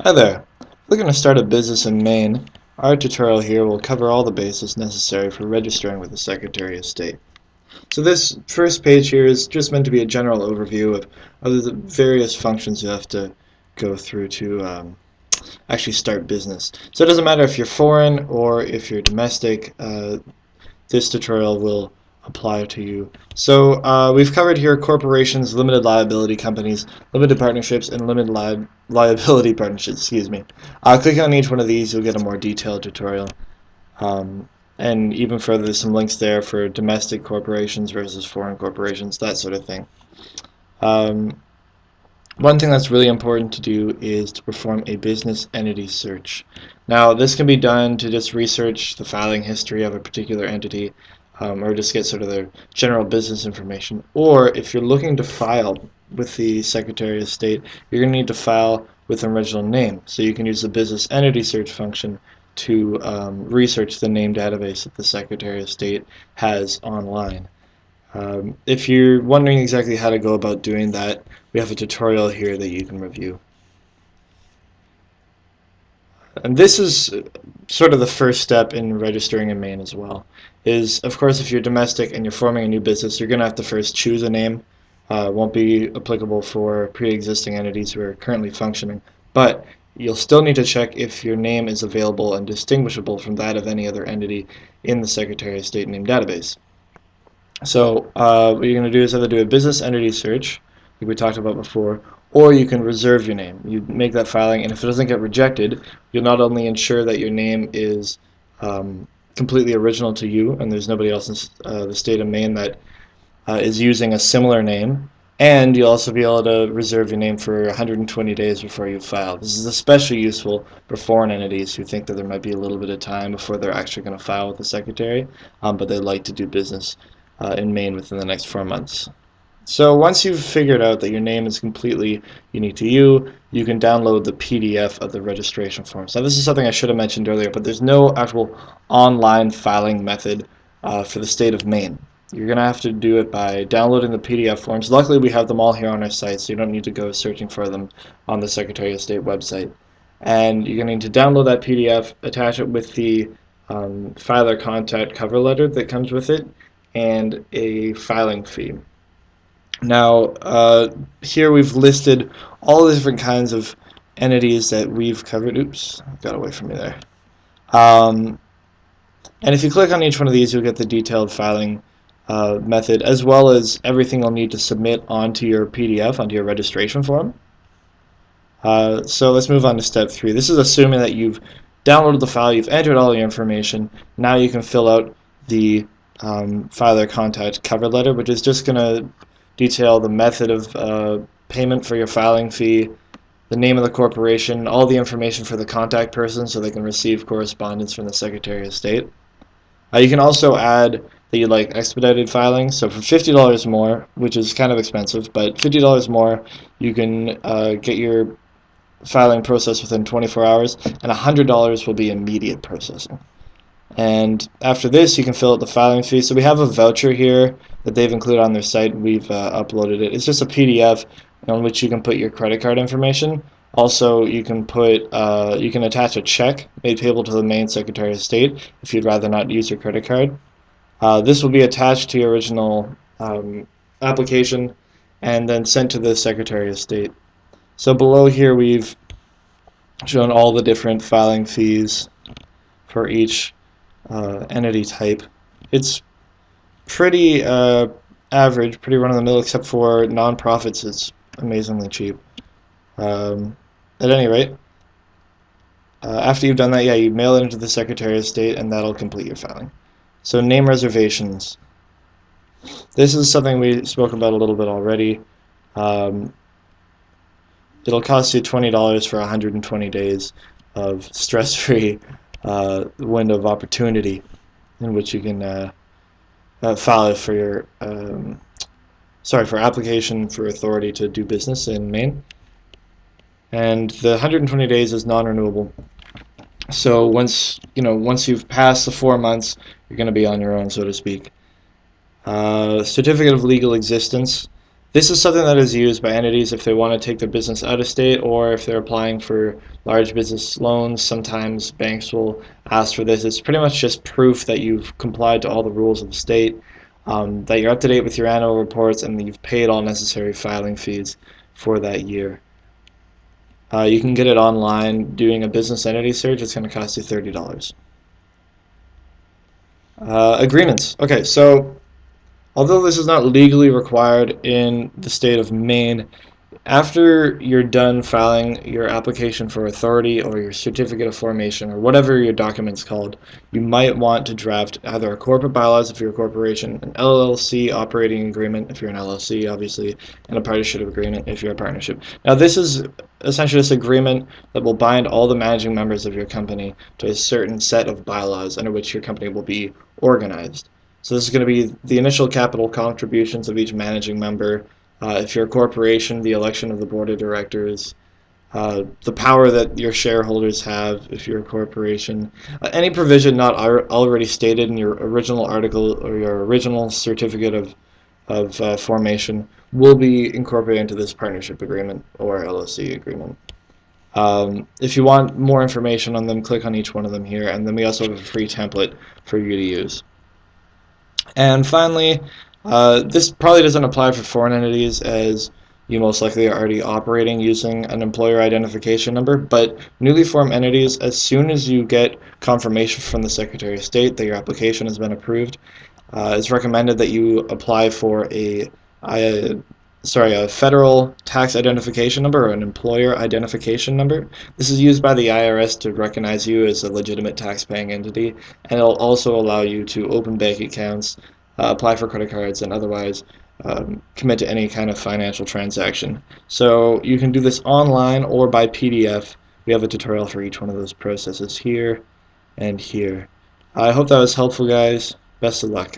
Hi there. If we're going to start a business in Maine, our tutorial here will cover all the bases necessary for registering with the Secretary of State. So this first page here is just meant to be a general overview of the various functions you have to go through to actually start business. So it doesn't matter if you're foreign or if you're domestic, this tutorial will apply to you. So we've covered here corporations, limited liability companies, limited partnerships, and limited liability partnerships. Excuse me. Clicking on each one of these, you'll get a more detailed tutorial. Um, and even further, there's some links there for domestic corporations versus foreign corporations, that sort of thing. Um, One thing that's really important to do is to perform a business entity search. Now, this can be done to just research the filing history of a particular entity, or just get sort of their general business information. Or if you're looking to file with the Secretary of State, you're going to need to file with an original name. So you can use the business entity search function to research the name database that the Secretary of State has online. If you're wondering exactly how to go about doing that, we have a tutorial here that you can review. And this is sort of the first step in registering in Maine as well. Is, of course, if you're domestic and you're forming a new business, you're going to have to first choose a name. It won't be applicable for pre-existing entities who are currently functioning, but you'll still need to check if your name is available and distinguishable from that of any other entity in the Secretary of State name database. So what you're going to do is either do a business entity search, like we talked about before, or you can reserve your name. You make that filing, and if it doesn't get rejected, you'll not only ensure that your name is completely original to you, and there's nobody else in the state of Maine that is using a similar name, and you'll also be able to reserve your name for 120 days before you file. This is especially useful for foreign entities who think that there might be a little bit of time before they're actually going to file with the Secretary, but they'd like to do business in Maine within the next 4 months. So once you've figured out that your name is completely unique to you, you can download the PDF of the registration forms. Now this is something I should have mentioned earlier, but there's no actual online filing method for the state of Maine. You're going to have to do it by downloading the PDF forms. Luckily we have them all here on our site, so you don't need to go searching for them on the Secretary of State website. And you're going to need to download that PDF, attach it with the filer contact cover letter that comes with it, and a filing fee. Now, here we've listed all the different kinds of entities that we've covered. Oops, got away from me there. Um, and if you click on each one of these, you'll get the detailed filing method, as well as everything you'll need to submit onto your PDF, onto your registration form. So let's move on to step 3. This is assuming that you've downloaded the file, you've entered all your information. Now you can fill out the filer contact cover letter, which is just going to detail the method of payment for your filing fee, the name of the corporation, all the information for the contact person so they can receive correspondence from the Secretary of State. You can also add that you like expedited filing, so for $50 more, which is kind of expensive, but $50 more, you can get your filing process within 24 hours, and $100 will be immediate processing. And after this, you can fill out the filing fee. So we have a voucher here that they've included on their site. We've uploaded it. It's just a PDF on which you can put your credit card information. Also, you can attach a check made payable to the Maine Secretary of State if you'd rather not use your credit card. This will be attached to your original application and then sent to the Secretary of State. So below here we've shown all the different filing fees for each entity type. It's pretty average, pretty run-of-the-mill, except for nonprofits. It's amazingly cheap. At any rate, after you've done that, yeah, you mail it into the Secretary of State, and that'll complete your filing. So name reservations. This is something we spoke about a little bit already. It'll cost you $20 for 120 days of stress-free window of opportunity in which you can file for your for application for authority to do business in Maine. And the 120 days is non-renewable. So once you've passed the 4 months, you're going to be on your own, so to speak. Certificate of legal existence. This is something that is used by entities if they want to take their business out of state or if they're applying for large business loans. Sometimes banks will ask for this. It's pretty much just proof that you've complied to all the rules of the state, that you're up to date with your annual reports, and that you've paid all necessary filing fees for that year. You can get it online doing a business entity search. It's going to cost you $30. Agreements. Okay, so although this is not legally required in the state of Maine, after you're done filing your application for authority or your certificate of formation or whatever your document's called, you might want to draft either a corporate bylaws if you're a corporation, an LLC operating agreement if you're an LLC, obviously, and a partnership agreement if you're a partnership. Now, this is essentially this agreement that will bind all the managing members of your company to a certain set of bylaws under which your company will be organized. So this is going to be the initial capital contributions of each managing member. If you're a corporation, the election of the board of directors, the power that your shareholders have if you're a corporation, any provision not already stated in your original article or your original certificate of formation will be incorporated into this partnership agreement or LLC agreement. If you want more information on them, click on each one of them here, and then we also have a free template for you to use. And finally, this probably doesn't apply for foreign entities as you most likely are already operating using an employer identification number, but newly formed entities, as soon as you get confirmation from the Secretary of State that your application has been approved, it's recommended that you apply for a federal tax identification number or an employer identification number. This is used by the IRS to recognize you as a legitimate tax-paying entity, and it'll also allow you to open bank accounts, apply for credit cards, and otherwise commit to any kind of financial transaction. So you can do this online or by PDF. We have a tutorial for each one of those processes here and here. I hope that was helpful, guys. Best of luck.